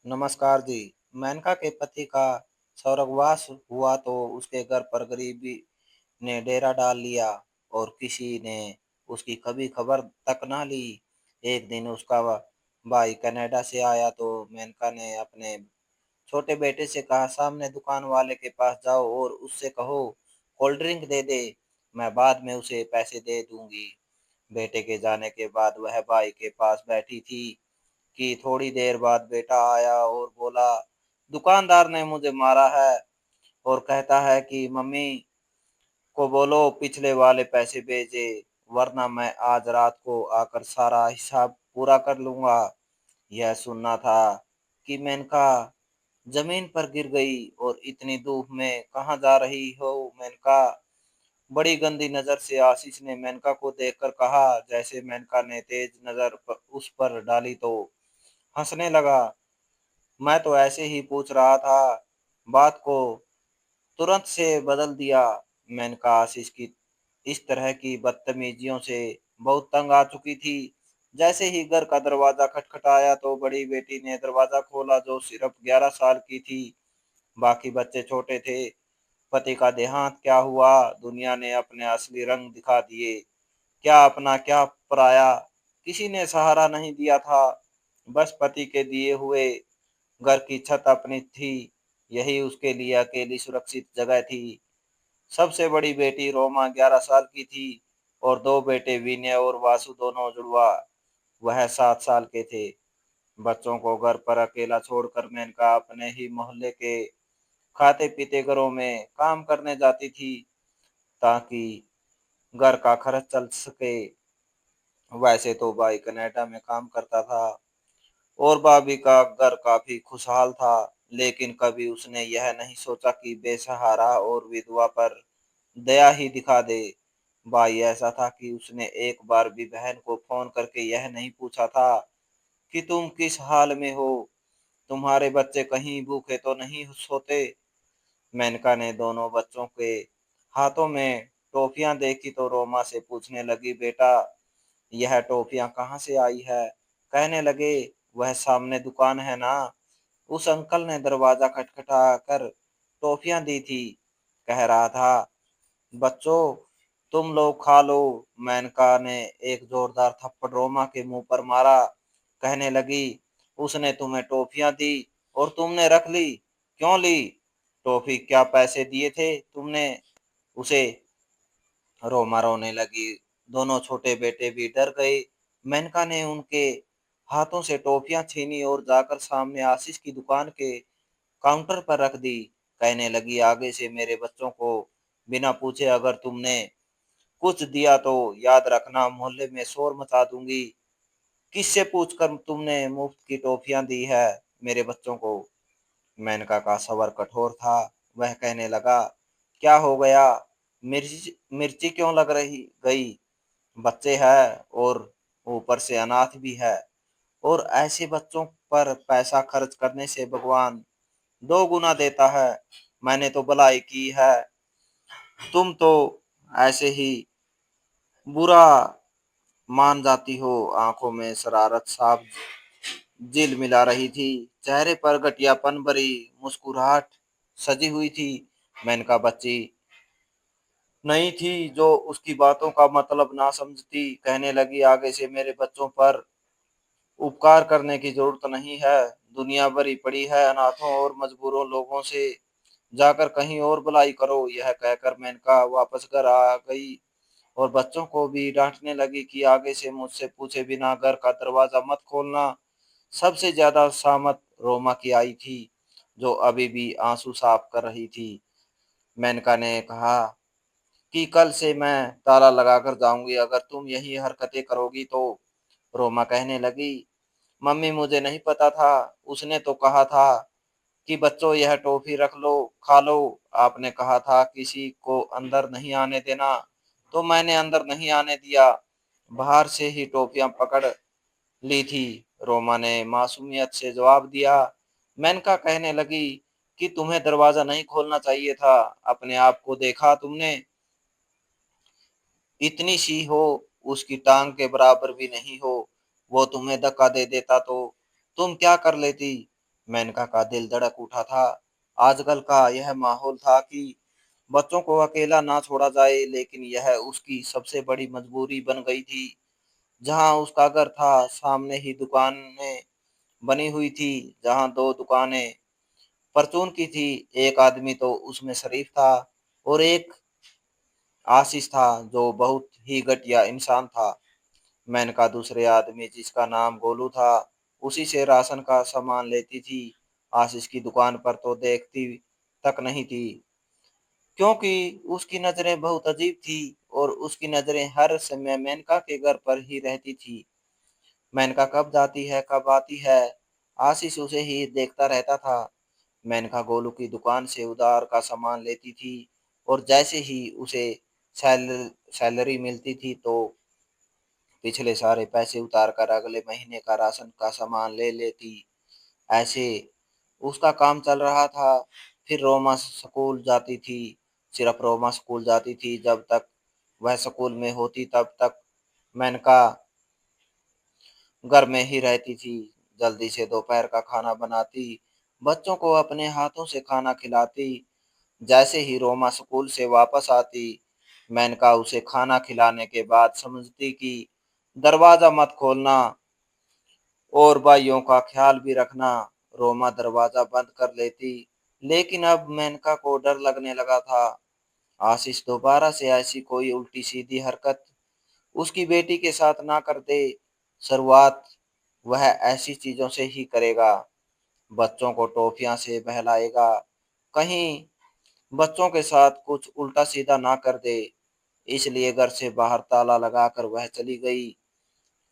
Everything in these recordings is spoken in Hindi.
नमस्कार जी। मेनका के पति का स्वर्गवास हुआ तो उसके घर पर गरीबी ने डेरा डाल लिया और किसी ने उसकी कभी खबर तक ना ली। एक दिन उसका भाई कनाडा से आया तो मेनका ने अपने छोटे बेटे से कहा, सामने दुकान वाले के पास जाओ और उससे कहो कोल्ड ड्रिंक दे दे, मैं बाद में उसे पैसे दे दूंगी। बेटे के जाने के बाद वह भाई के पास बैठी थी कि थोड़ी देर बाद बेटा आया और बोला, दुकानदार ने मुझे मारा है और कहता है कि मम्मी को बोलो पिछले वाले पैसे भेजे, वरना मैं आज रात को आकर सारा हिसाब पूरा कर लूंगा। यह सुनना था कि मेनका जमीन पर गिर गई और इतनी धूप में कहाँ जा रही हो मेनका। बड़ी गंदी नजर से आशीष ने मेनका को देखकर कहा। जैसे मेनका ने तेज नजर उस पर डाली तो हंसने लगा। मैं तो ऐसे ही पूछ रहा था, बात को तुरंत से बदल दिया। मेनका आशीष की इस तरह की बदतमीजियों से बहुत तंग आ चुकी थी। जैसे ही घर का दरवाजा खटखटाया तो बड़ी बेटी ने दरवाजा खोला, जो सिर्फ 11 साल की थी। बाकी बच्चे छोटे थे। पति का देहांत क्या हुआ, दुनिया ने अपने असली रंग दिखा दिए। क्या अपना क्या पराया, किसी ने सहारा नहीं दिया था। बस पति के दिए हुए घर की छत अपनी थी, यही उसके लिए अकेली सुरक्षित जगह थी। सबसे बड़ी बेटी रोमा 11 साल की थी और दो बेटे विनय और वासु, दोनों जुड़वा। वह 7 साल के थे। बच्चों को घर पर अकेला छोड़कर मेनका अपने ही मोहल्ले के खाते पीते घरों में काम करने जाती थी ताकि घर का खर्च चल सके। वैसे तो भाई कनाडा में काम करता था और भाभी का घर काफी खुशहाल था, लेकिन कभी उसने यह नहीं सोचा कि बेसहारा और विधवा पर दया ही दिखा दे। भाई ऐसा था कि उसने एक बार भी बहन को फोन करके यह नहीं पूछा था कि तुम किस हाल में हो, तुम्हारे बच्चे कहीं भूखे तो नहीं सोते। मेनका ने दोनों बच्चों के हाथों में टॉफियां देखी तो रोमा से पूछने लगी, बेटा यह टॉफियां कहाँ से आई है। कहने लगे, वह सामने दुकान है ना, उस अंकल ने दरवाजा खटखटा कर टॉफियां दी थी। कह रहा था, बच्चों तुम लोग खा लो। मेनका ने एक जोरदार थप्पड़ रोमा के मुंह पर मारा। कहने लगी, उसने तुम्हें टॉफियां दी और तुमने रख ली, क्यों ली। टॉफी क्या पैसे दिए थे तुमने उसे। रोमा रोने लगी। दोनों छोटे बेटे भी डर गए। मेनका ने उनके हाथों से टॉफियां छीनी और जाकर सामने आशीष की दुकान के काउंटर पर रख दी। कहने लगी, आगे से मेरे बच्चों को बिना पूछे अगर तुमने कुछ दिया तो याद रखना, मोहल्ले में शोर मचा दूंगी। किससे पूछकर तुमने मुफ्त की टॉफियां दी है मेरे बच्चों को। मेनका का सवर कठोर था। वह कहने लगा, क्या हो गया, मिर्ची मिर्ची क्यों लग रही गई। बच्चे हैं और ऊपर से अनाथ भी है, और ऐसे बच्चों पर पैसा खर्च करने से भगवान 2 गुना देता है। मैंने तो भलाई की है, तुम तो ऐसे ही बुरा मान जाती हो। आंखों में शरारत साफ झिल मिला रही थी, चेहरे पर घटियापन भरी मुस्कुराहट सजी हुई थी। मेनका बच्ची नहीं थी जो उसकी बातों का मतलब ना समझती। कहने लगी, आगे से मेरे बच्चों पर उपकार करने की जरूरत नहीं है। दुनिया भरी पड़ी है अनाथों और मजबूरों लोगों से, जाकर कहीं और भलाई करो। यह कहकर मेनका वापस घर आ गई और बच्चों को भी डांटने लगी कि आगे से मुझसे पूछे बिना घर का दरवाजा मत खोलना। सबसे ज्यादा शामत रोमा की आई थी, जो अभी भी आंसू साफ कर रही थी। मेनका ने कहा कि कल से मैं ताला लगाकर जाऊंगी अगर तुम यही हरकतें करोगी तो। रोमा कहने लगी, मम्मी मुझे नहीं पता था, उसने तो कहा था कि बच्चों यह टॉफी रख लो, खा लो। आपने कहा था किसी को अंदर नहीं आने देना, तो मैंने अंदर नहीं आने दिया, बाहर से ही टॉफियां पकड़ ली थी। रोमा ने मासूमियत से जवाब दिया। मेनका कहने लगी कि तुम्हें दरवाजा नहीं खोलना चाहिए था, अपने आप को देखा तुमने, इतनी सी हो, उसकी टांग के बराबर भी नहीं हो। वो तुम्हें धक्का दे देता तो तुम क्या कर लेती। मेनका का दिल धड़क उठा था। आजकल का यह माहौल था कि बच्चों को अकेला ना छोड़ा जाए, लेकिन यह उसकी सबसे बड़ी मजबूरी बन गई थी। जहाँ उसका घर था, सामने ही दुकानें बनी हुई थी, जहाँ दो दुकानें परचून की थी। एक आदमी तो उसमें शरीफ था और एक आशीष था, जो बहुत ही घटिया इंसान था। मेनका दूसरे आदमी, जिसका नाम गोलू था, उसी से राशन का सामान लेती थी। आशीष की दुकान पर तो देखती तक नहीं थी, क्योंकि उसकी नजरें बहुत अजीब थी और उसकी नजरें हर समय मेनका के घर पर ही रहती थी। मेनका कब जाती है, कब आती है, आशीष उसे ही देखता रहता था। मेनका गोलू की दुकान से उधार का सामान लेती थी और जैसे ही उसे सैलरी मिलती थी तो पिछले सारे पैसे उतार कर अगले महीने का राशन का सामान ले लेती। ऐसे उसका काम चल रहा था। फिर रोमा स्कूल जाती थी। सिर्फ रोमा स्कूल जाती थी। जब तक वह स्कूल में होती तब तक मेनका घर में ही रहती थी। जल्दी से दोपहर का खाना बनाती, बच्चों को अपने हाथों से खाना खिलाती। जैसे ही रोमा स्कूल से वापस आती, मेनका उसे खाना खिलाने के बाद समझती कि दरवाजा मत खोलना और भाइयों का ख्याल भी रखना। रोमा दरवाजा बंद कर लेती, लेकिन अब मेनका को डर लगने लगा था। आशीष दोबारा से ऐसी कोई उल्टी सीधी हरकत उसकी बेटी के साथ ना कर दे। शुरुआत वह ऐसी चीजों से ही करेगा। बच्चों को टॉफियां से बहलाएगा, कहीं बच्चों के साथ कुछ उल्टा सीधा ना कर दे। इसलिए घर से बाहर ताला लगाकर वह चली गई।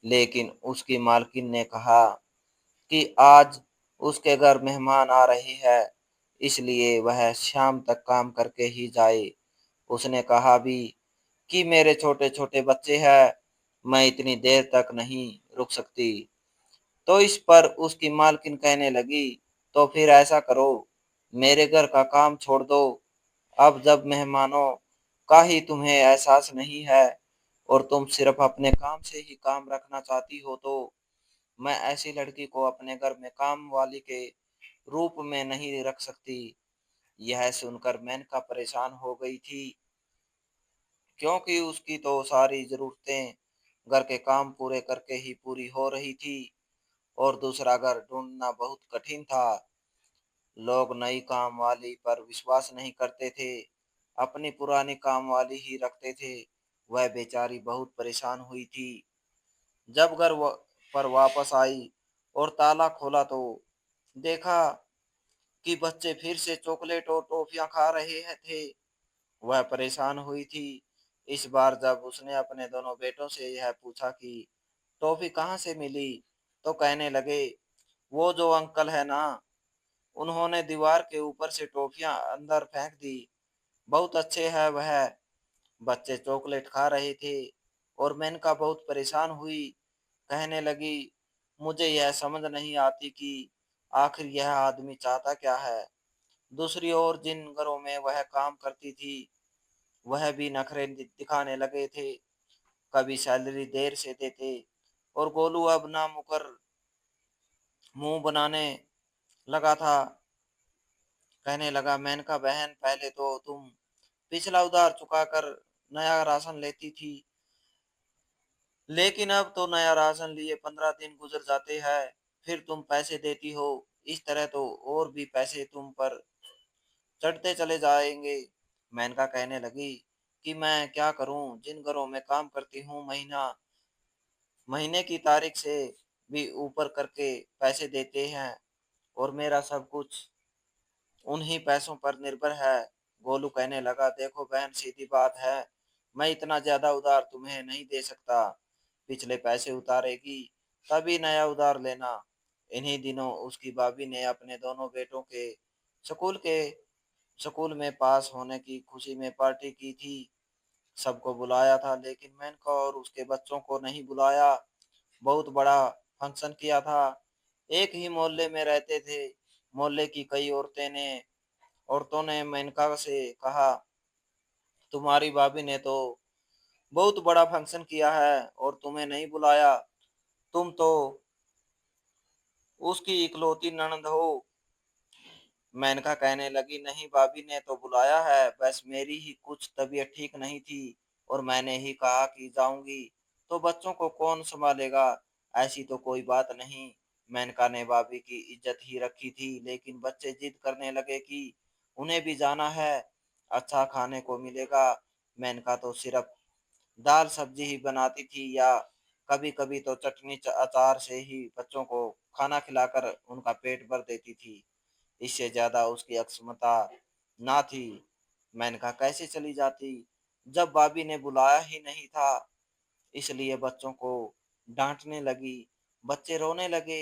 लेकिन उसकी मालकिन ने कहा कि आज उसके घर मेहमान आ रहे हैं, इसलिए वह शाम तक काम करके ही जाए। उसने कहा भी कि मेरे छोटे छोटे बच्चे हैं, मैं इतनी देर तक नहीं रुक सकती। तो इस पर उसकी मालकिन कहने लगी, तो फिर ऐसा करो, मेरे घर का काम छोड़ दो। अब जब मेहमानों का ही तुम्हें एहसास नहीं है और तुम सिर्फ अपने काम से ही काम रखना चाहती हो, तो मैं ऐसी लड़की को अपने घर में काम वाली के रूप में नहीं रख सकती। यह सुनकर मेनका परेशान हो गई थी, क्योंकि उसकी तो सारी जरूरतें घर के काम पूरे करके ही पूरी हो रही थी और दूसरा घर ढूंढना बहुत कठिन था। लोग नई काम वाली पर विश्वास नहीं करते थे, अपनी पुरानी काम वाली ही रखते थे। वह बेचारी बहुत परेशान हुई थी। जब पर वापस आई और ताला खोला तो देखा कि बच्चे फिर से चॉकलेट और टॉफियां खा रहे थे। वह परेशान हुई थी। इस बार जब उसने अपने दोनों बेटों से यह पूछा कि टॉफी कहाँ से मिली, तो कहने लगे, वो जो अंकल है ना, उन्होंने दीवार के ऊपर से टॉफियां अंदर फेंक दी। बहुत अच्छे है वह। बच्चे चॉकलेट खा रहे थे और मेनका बहुत परेशान हुई। कहने लगी, मुझे यह समझ नहीं आती कि आखिर यह आदमी चाहता क्या है। दूसरी ओर जिन घरों में वह काम करती थी, वह भी नखरे दिखाने लगे थे। कभी सैलरी देर से देते और गोलू अब ना मुकर मुंह बनाने लगा था। कहने लगा, मेनका बहन, पहले तो तुम पिछला उधार चुकाकर नया राशन लेती थी, लेकिन अब तो नया राशन लिए 15 दिन गुजर जाते हैं, फिर तुम पैसे देती हो। इस तरह तो और भी पैसे तुम पर चढ़ते चले जाएंगे। मेनका कहने लगी कि मैं क्या करूं, जिन घरों में काम करती हूँ महीने की तारीख से भी ऊपर करके पैसे देते हैं और मेरा सब कुछ उन्हीं पैसों पर निर्भर है। गोलू कहने लगा, देखो बहन, सीधी बात है, मैं इतना ज्यादा उधार तुम्हें नहीं दे सकता। पिछले पैसे उतारेगी तभी नया उधार लेना। इन्हीं दिनों उसकी भाभी ने अपने दोनों बेटों के स्कूल के स्कूल में पास होने की खुशी में पार्टी की थी। सबको बुलाया था, लेकिन मेनका और उसके बच्चों को नहीं बुलाया। बहुत बड़ा फंक्शन किया था। एक ही मोहल्ले में रहते थे। मोहल्ले की कई औरतों ने मेनका से कहा, तुम्हारी भाभी ने तो बहुत बड़ा फंक्शन किया है और तुम्हें नहीं बुलाया। तुम तो उसकी इकलौती ननद हो। मेनका कहने लगी, नहीं भाभी ने तो बुलाया है, बस मेरी ही कुछ तबीयत ठीक नहीं थी और मैंने ही कहा कि जाऊंगी, तो बच्चों को कौन संभालेगा। ऐसी तो कोई बात नहीं। मेनका ने भाभी की इज्जत ही रखी थी, लेकिन बच्चे जिद करने लगे कि उन्हें भी जाना है, अच्छा खाने को मिलेगा। मेनका तो सिर्फ दाल सब्जी ही बनाती थी या कभी कभी तो चटनी अचार से ही बच्चों को खाना खिलाकर उनका पेट भर देती थी। इससे ज्यादा उसकी क्षमता ना थी। मेनका कैसे चली जाती जब भाभी ने बुलाया ही नहीं था। इसलिए बच्चों को डांटने लगी। बच्चे रोने लगे।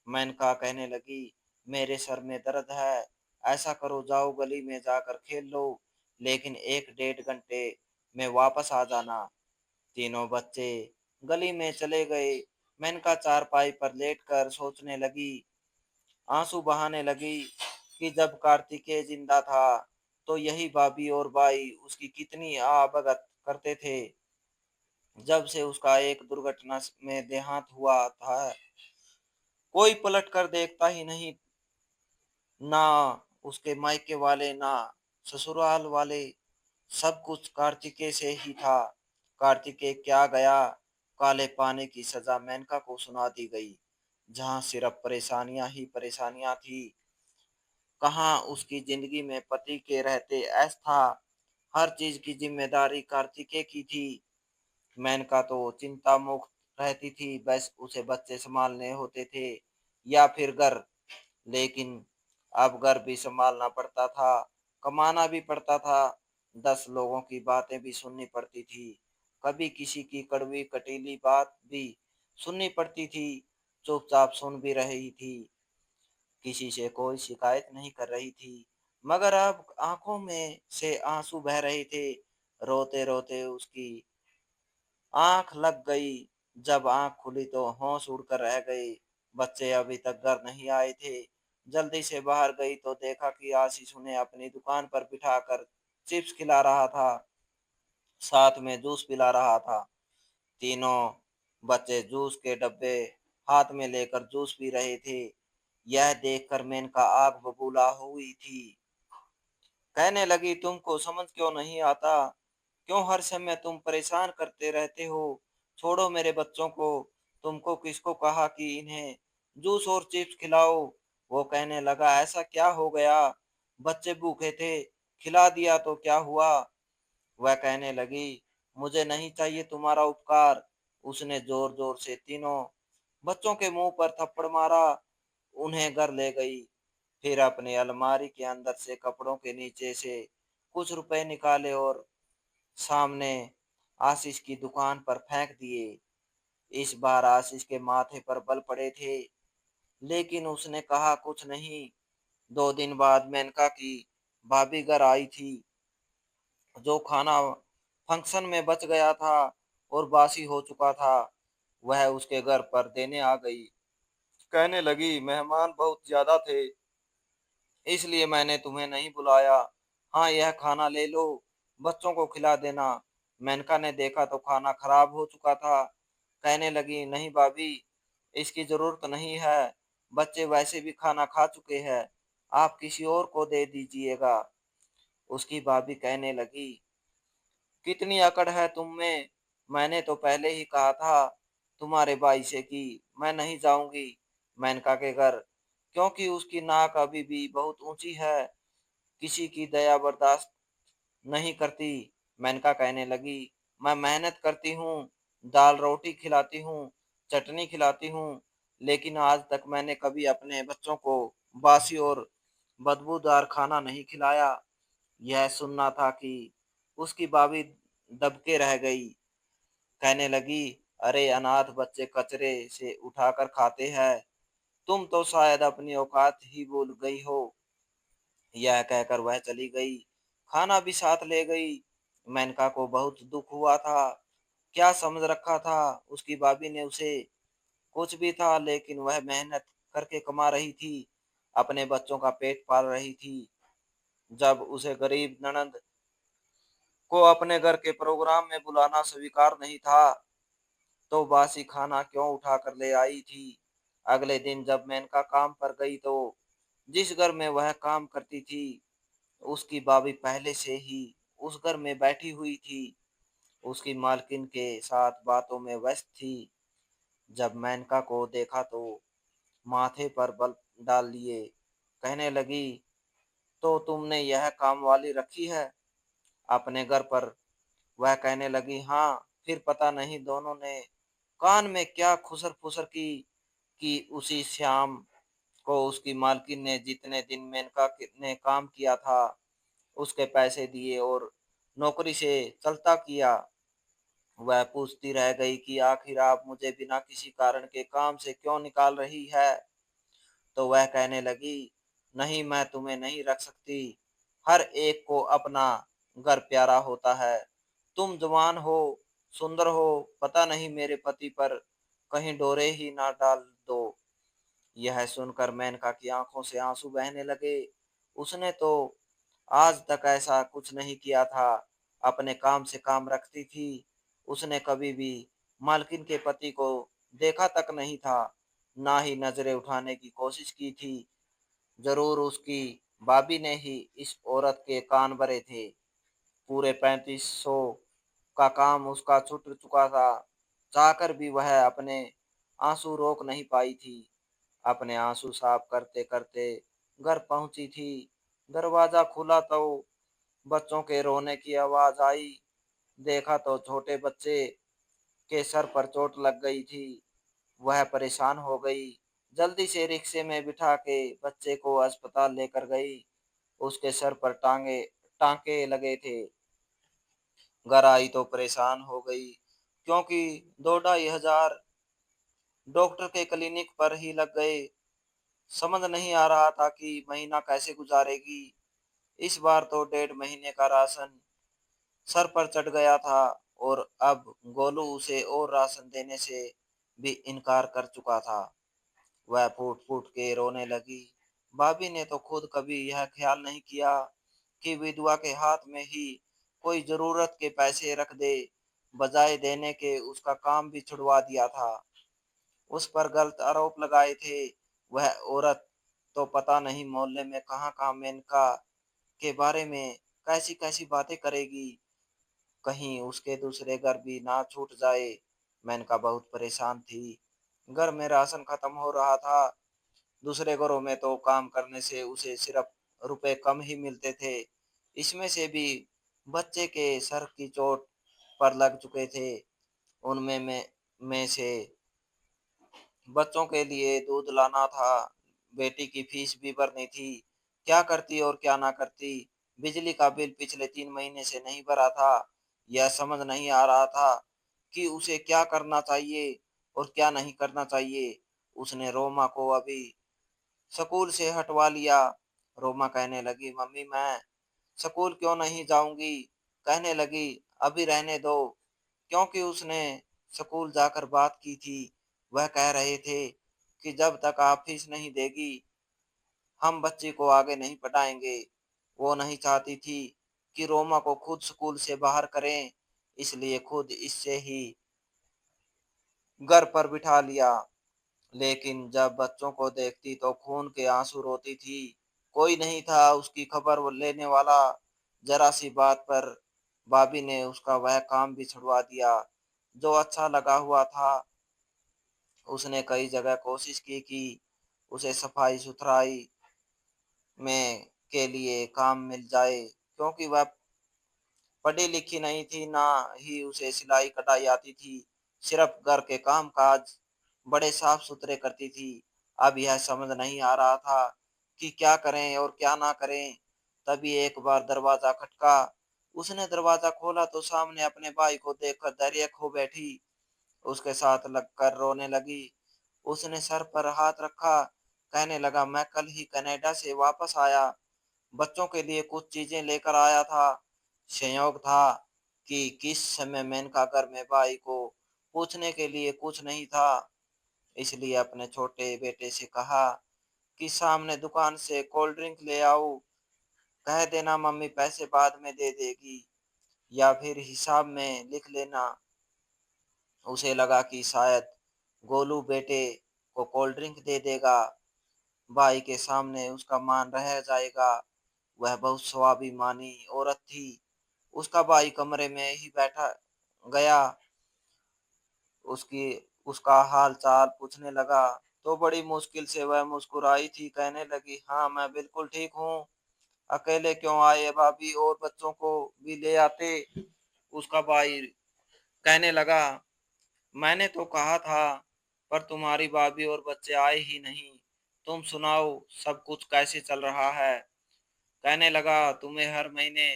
मेनका कहने लगी, मेरे सर में दर्द है, ऐसा करो जाओ गली में जाकर खेल लो, लेकिन एक डेढ़ घंटे में वापस आ जाना। तीनों बच्चे गली में चले गए। मेनका चारपाई पर लेटकर सोचने लगी, आंसू बहाने लगी कि जब कार्तिकेय जिंदा था तो यही भाभी और भाई उसकी कितनी आवभगत करते थे। जब से उसका एक दुर्घटना में देहांत हुआ था, कोई पलट कर देखता ही नहीं, ना उसके मायके वाले ना ससुराल वाले। सब कुछ कार्तिकेय से ही था। कार्तिकेय क्या गया। काले पानी की सजा मेनका को सुना दी गई। जहां सिर्फ परेशानियां ही परेशानियां थी, कहाँ उसकी जिंदगी में पति के रहते ऐश था। हर चीज की जिम्मेदारी कार्तिकेय की थी। मेनका तो चिंता मुक्त रहती थी, बस उसे बच्चे संभालने होते थे या फिर घर। लेकिन अब घर भी संभालना पड़ता था, कमाना भी पड़ता था, 10 लोगों की बातें भी सुननी पड़ती थी, कभी किसी की कड़वी कटीली बात भी सुननी पड़ती थी। चुपचाप सुन भी रही थी, किसी से कोई शिकायत नहीं कर रही थी, मगर अब आंखों में से आंसू बह रहे थे। रोते रोते उसकी आंख लग गई। जब आंख खुली तो होश उड़कर रह गए। बच्चे अभी तक घर नहीं आए थे। जल्दी से बाहर गई तो देखा कि आशीष उन्हें अपनी दुकान पर बिठाकर चिप्स खिला रहा था, साथ में जूस पिला रहा था। तीनों बच्चे जूस के डब्बे हाथ में लेकर जूस पी रहे थे। यह देखकर मेनका आग बबूला हुई थी। कहने लगी, तुमको समझ क्यों नहीं आता? क्यों हर समय तुम परेशान करते रहते हो? छोड़ो मेरे बच्चों को। तुमको किसको कहा कि इन्हें जूस और चिप्स खिलाओ? वो कहने लगा, ऐसा क्या हो गया? बच्चे भूखे थे, खिला दिया तो क्या हुआ? वह कहने लगी, मुझे नहीं चाहिए तुम्हारा उपकार। उसने जोर जोर से तीनों बच्चों के मुंह पर थप्पड़ मारा। उन्हें घर ले गई। फिर अपनी अलमारी के अंदर से कपड़ों के नीचे से कुछ रुपए निकाले और सामने आशीष की दुकान पर फेंक दिए। इस बार आशीष के माथे पर बल पड़े थे, लेकिन उसने कहा कुछ नहीं। 2 दिन बाद मेनका की भाभी घर आई थी। जो खाना फंक्शन में बच गया था और बासी हो चुका था, वह उसके घर पर देने आ गई। कहने लगी, मेहमान बहुत ज्यादा थे, इसलिए मैंने तुम्हें नहीं बुलाया। हाँ, यह खाना ले लो, बच्चों को खिला देना। मेनका ने देखा तो खाना खराब हो चुका था। कहने लगी, नहीं भाभी, इसकी जरूरत नहीं है, बच्चे वैसे भी खाना खा चुके हैं, आप किसी और को दे दीजिएगा। उसकी भाभी कहने लगी, कितनी अकड़ है तुम में? मैंने तो पहले ही कहा था तुम्हारे भाई से कि मैं नहीं जाऊंगी मेनका के घर, क्योंकि उसकी नाक अभी भी बहुत ऊंची है, किसी की दया बर्दाश्त नहीं करती। मेनका कहने लगी, मैं मेहनत करती हूँ, दाल रोटी खिलाती हूँ, चटनी खिलाती हूँ, लेकिन आज तक मैंने कभी अपने बच्चों को बासी और बदबूदार खाना नहीं खिलाया। यह सुनना था कि उसकी भाभी दबके रह गई। कहने लगी, अरे अनाथ बच्चे कचरे से उठाकर खाते हैं, तुम तो शायद अपनी औकात ही भूल गई हो। यह कहकर वह चली गई। खाना भी साथ ले गई। मेनका को बहुत दुख हुआ था। क्या समझ रखा था उसकी भाभी ने उसे? कुछ भी था, लेकिन वह मेहनत करके कमा रही थी, अपने बच्चों का पेट पाल रही थी। जब उसे गरीब ननद को अपने घर के प्रोग्राम में बुलाना स्वीकार नहीं था, तो बासी खाना क्यों उठा कर ले आई थी? अगले दिन जब मेनका काम पर गई तो जिस घर में वह काम करती थी, उसकी भाभी पहले से ही उस घर में बैठी हुई थी। उसकी मालकिन के साथ बातों में व्यस्त थी। जब मेनका को देखा तो माथे पर बल डाल लिए, कहने लगी, तो तुमने यह काम वाली रखी है अपने घर पर? वह कहने लगी, हाँ। फिर पता नहीं दोनों ने कान में क्या खुसर फुसर की कि उसी शाम को उसकी मालकिन ने जितने दिन मेनका ने काम किया था उसके पैसे दिए और नौकरी से चलता किया। वह पूछती रह गई कि आखिर आप मुझे बिना किसी कारण के काम से क्यों निकाल रही है? तो वह कहने लगी, नहीं, मैं तुम्हें नहीं रख सकती। हर एक को अपना घर प्यारा होता है। तुम जवान हो, सुंदर हो, पता नहीं मेरे पति पर कहीं डोरे ही ना डाल दो। यह सुनकर मेनका की आंखों से आंसू बहने लगे। उसने तो आज तक ऐसा कुछ नहीं किया था। अपने काम से काम रखती थी। उसने कभी भी मालकिन के पति को देखा तक नहीं था, ना ही नजरें उठाने की कोशिश की थी। जरूर उसकी भाभी ने ही इस औरत के कान भरे थे। पूरे 3500 का काम उसका छूट चुका था। चाहकर भी वह अपने आंसू रोक नहीं पाई थी। अपने आंसू साफ करते करते घर पहुंची थी। दरवाजा खुला तो बच्चों के रोने की आवाज आई। देखा तो छोटे बच्चे के सर पर चोट लग गई थी। वह परेशान हो गई। जल्दी से रिक्शे में बिठा के बच्चे को अस्पताल लेकर गई। उसके सर पर टांके लगे थे। घर आई तो परेशान हो गई, क्योंकि 2-2.5 हजार डॉक्टर के क्लिनिक पर ही लग गए। समझ नहीं आ रहा था कि महीना कैसे गुजारेगी। इस बार तो 1.5 महीने का राशन सर पर चढ़ गया था और अब गोलू उसे और राशन देने से भी इनकार कर चुका था। वह फूट फूट के रोने लगी। भाभी ने तो खुद कभी यह ख्याल नहीं किया कि विधवा के हाथ में ही कोई जरूरत के पैसे रख दे। बजाय देने के उसका काम भी छुड़वा दिया था। उस पर गलत आरोप लगाए थे। वह औरत तो पता नहीं मोहल्ले में कहाँ कहाँ मेनका के बारे में कैसी कैसी बातें करेगी। कहीं उसके दूसरे घर भी ना छूट जाए। मेनका बहुत परेशान थी। घर में राशन खत्म हो रहा था। दूसरे घरों में तो काम करने से उसे सिर्फ रुपए कम ही मिलते थे। इसमें से भी बच्चे के सर की चोट पर लग चुके थे। उनमें से बच्चों के लिए दूध लाना था, बेटी की फीस भी भरनी थी। क्या करती और क्या ना करती। बिजली का बिल पिछले 3 महीने से नहीं भरा था। यह समझ नहीं आ रहा था कि उसे क्या करना चाहिए और क्या नहीं करना चाहिए। उसने रोमा को अभी स्कूल से हटवा लिया। रोमा कहने लगी, मम्मी मैं स्कूल क्यों नहीं जाऊंगी? कहने लगी, अभी रहने दो। क्योंकि उसने स्कूल जाकर बात की थी। वह कह रहे थे कि जब तक आप फीस नहीं देगी हम बच्ची को आगे नहीं पढ़ाएंगे। वो नहीं चाहती थी कि रोमा को खुद स्कूल से बाहर करें, इसलिए खुद इससे ही घर पर बिठा लिया। लेकिन जब बच्चों को देखती तो खून के आंसू रोती थी। कोई नहीं था उसकी खबर लेने वाला। जरा सी बात पर भाभी ने उसका वह काम भी छुड़वा दिया जो अच्छा लगा हुआ था। उसने कई जगह कोशिश की कि उसे सफाई सुथराई में के लिए काम मिल जाए, क्योंकि वह पढ़ी लिखी नहीं थी, ना ही उसे सिलाई कढ़ाई आती थी। सिर्फ घर के काम काज बड़े साफ सुथरे करती थी। अब यह समझ नहीं आ रहा था कि क्या करें और क्या ना करें। तभी एक बार दरवाजा खटका। उसने दरवाजा खोला तो सामने अपने भाई को देखकर धैर्य खो बैठी। उसके साथ लगकर रोने लगी। उसने सर पर हाथ रखा, कहने लगा, मैं कल ही कनाडा से वापस आया, बच्चों के लिए कुछ चीजें लेकर आया था। संयोग था कि किस समय मेनका घर में भाई को पूछने के लिए कुछ नहीं था। इसलिए अपने छोटे बेटे से कहा कि सामने दुकान से कोल्ड ड्रिंक ले आओ। कह देना मम्मी पैसे बाद में दे देगी या फिर हिसाब में लिख लेना। उसे लगा कि शायद गोलू बेटे को कोल्ड ड्रिंक दे देगा। भाई के सामने उसका मान रह जाएगा। वह बहुत स्वाभिमानी औरत थी। उसका भाई कमरे में ही बैठा गया, उसकी उसका हाल-चाल पूछने लगा, तो बड़ी मुश्किल से वह मुस्कुराई थी, कहने लगी, "हाँ, मैं बिल्कुल ठीक हूँ। अकेले क्यों आए भाभी और बच्चों को भी ले आते।" उसका भाई कहने लगा, "मैंने तो कहा था, पर तुम्हारी भाभी और बच्चे आए ही नहीं। तुम सुनाओ, सब कुछ कैसे चल रहा है?" कहने लगा, "तुम्हें हर महीने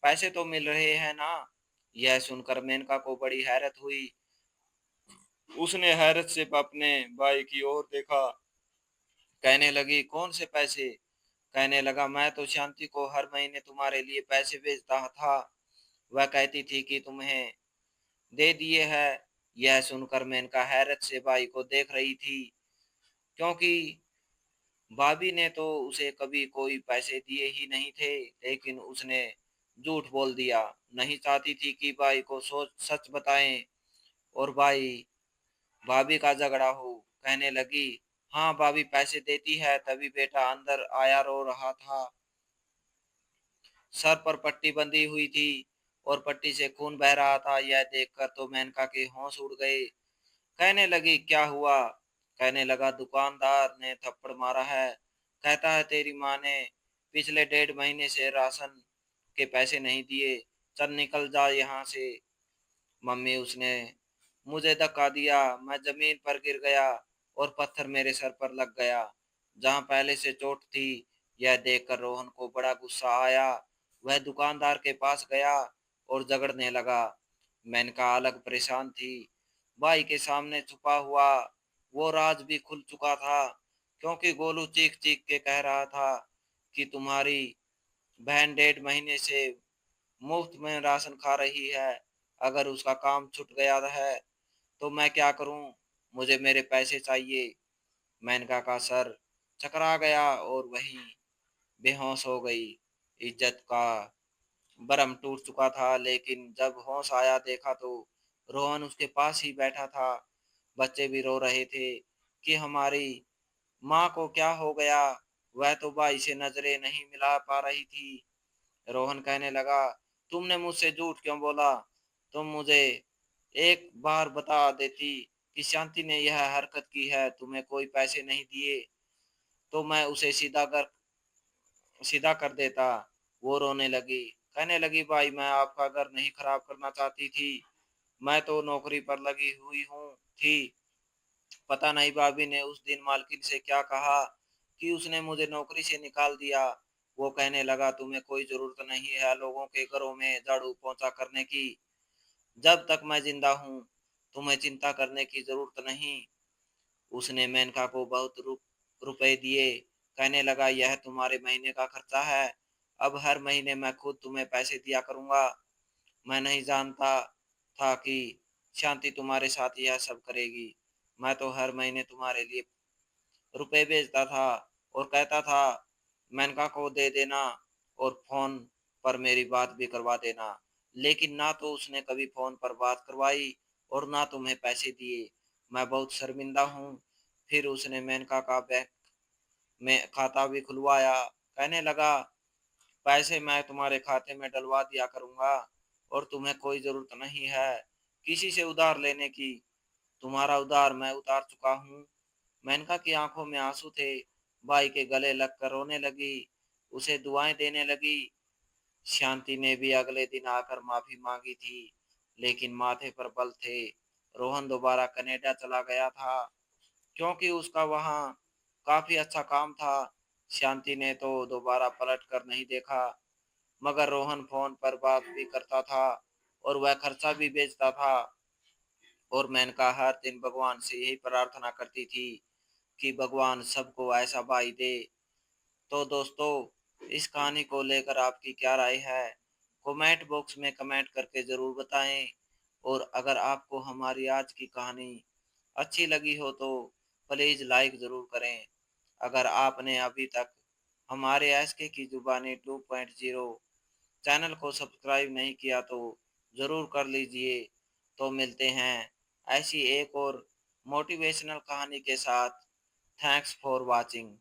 पैसे तो मिल रहे हैं ना?" यह सुनकर मेनका को बड़ी हैरत हुई। उसने हैरत से अपने भाई की ओर देखा, कहने लगी, "कौन से पैसे?" कहने लगा, "मैं तो शांति को हर महीने तुम्हारे लिए पैसे भेजता था। वह कहती थी कि तुम्हें दे दिए हैं।" यह सुनकर मेनका हैरत से भाई को देख रही थी, क्योंकि भाभी ने तो उसे कभी कोई पैसे दिए ही नहीं थे, लेकिन उसने झूठ बोल दिया। नहीं चाहती थी कि भाई को सोच सच बताएं और भाभी का झगड़ा हो। कहने लगी, हाँ भाभी पैसे देती है, तभी बेटा अंदर आया रो रहा था। सर पर पट्टी बंधी हुई थी और पट्टी से खून बह रहा था। यह देखकर तो मेनका के होश उड़ गए। कहने लगी, क्या हुआ? कहने लगा, दुकानदार ने थप्पड़ मारा है। कहता है तेरी माँ ने पिछले 1.5 महीने से राशन के पैसे नहीं दिए। चल निकल जा यहाँ से। मम्मी, उसने मुझे धक्का दिया। मैं जमीन पर गिर गया और पत्थर मेरे सर पर लग गया, जहाँ पहले से चोट थी। यह देखकर रोहन को बड़ा गुस्सा आया। वह दुकानदार के पास गया और झगड़ने लगा। मेनका अलग परेशान थी। भाई के सामने छुपा हुआ वो राज भी खुल चुका था, क्योंकि गोलू चीख चीख के कह रहा था कि तुम्हारी बहन 1.5 महीने से मुफ्त में राशन खा रही है। अगर उसका काम छूट गया है तो मैं क्या करूं? मुझे मेरे पैसे चाहिए। मेनका का सर चकरा गया और वहीं बेहोश हो गई। इज्जत का भरम टूट चुका था, लेकिन जब होश आया देखा तो रोहन उसके पास ही बैठा था। बच्चे भी रो रहे थे कि हमारी माँ को क्या हो गया। वह तो भाई से नजरें नहीं मिला पा रही थी। रोहन कहने लगा, तुमने मुझसे झूठ क्यों बोला? तुम मुझे एक बार बता देती कि शांति ने यह हरकत की है, तुम्हें कोई पैसे नहीं दिए, तो मैं उसे सीधा कर देता। वो रोने लगी, कहने लगी, भाई मैं आपका घर नहीं खराब करना चाहती थी। मैं तो नौकरी पर लगी हुई हूँ थी। पता नहीं भाभी ने उस दिन मालकिन से क्या कहा कि उसने मुझे नौकरी से निकाल दिया। वो कहने लगा, तुम्हें कोई जरूरत नहीं है लोगों के घरों में झाड़ू पोंछा करने की। जब तक मैं जिंदा हूँ, तुम्हें चिंता करने की जरूरत नहीं। उसने मेनका को बहुत रुपए दिए। कहने लगा, यह तुम्हारे महीने का खर्चा है। अब हर महीने मैं खुद तुम्हें पैसे दिया करूंगा। मैं नहीं जानता था कि शांति तुम्हारे साथ यह सब करेगी। मैं तो हर महीने तुम्हारे लिए रुपए भेजता था और कहता था मेनका को दे देना और फोन पर मेरी बात भी करवा देना। लेकिन ना तो उसने कभी फोन पर बात करवाई और ना तुम्हें पैसे दिए। मैं बहुत शर्मिंदा हूँ। फिर उसने मेनका का बैंक में खाता भी खुलवाया। कहने लगा, पैसे मैं तुम्हारे खाते में डलवा दिया करूंगा और तुम्हें कोई जरूरत नहीं है किसी से उधार लेने की। तुम्हारा उधार मैं उतार चुका हूँ। मेनका की आंखों में आंसू थे। भाई के गले लगकर रोने लगी, उसे दुआएं देने लगी। शांति ने भी अगले दिन आकर माफी मांगी थी, लेकिन माथे पर बल थे। रोहन दोबारा कनाडा चला गया था, क्योंकि उसका वहाँ काफी अच्छा काम था। शांति ने तो दोबारा पलट कर नहीं देखा, मगर रोहन फोन पर बात भी करता था और वह खर्चा भी बेचता था। और मेनका हर दिन भगवान से यही प्रार्थना करती थी कि भगवान सबको ऐसा भाई दे। तो दोस्तों, इस कहानी को लेकर आपकी क्या राय है? कमेंट बॉक्स में कमेंट करके ज़रूर बताएं। और अगर आपको हमारी आज की कहानी अच्छी लगी हो तो प्लीज़ लाइक ज़रूर करें। अगर आपने अभी तक हमारे एसके की जुबानी 2.0 चैनल को सब्सक्राइब नहीं किया तो ज़रूर कर लीजिए। तो मिलते हैं ऐसी एक और मोटिवेशनल कहानी के साथ। Thanks for watching.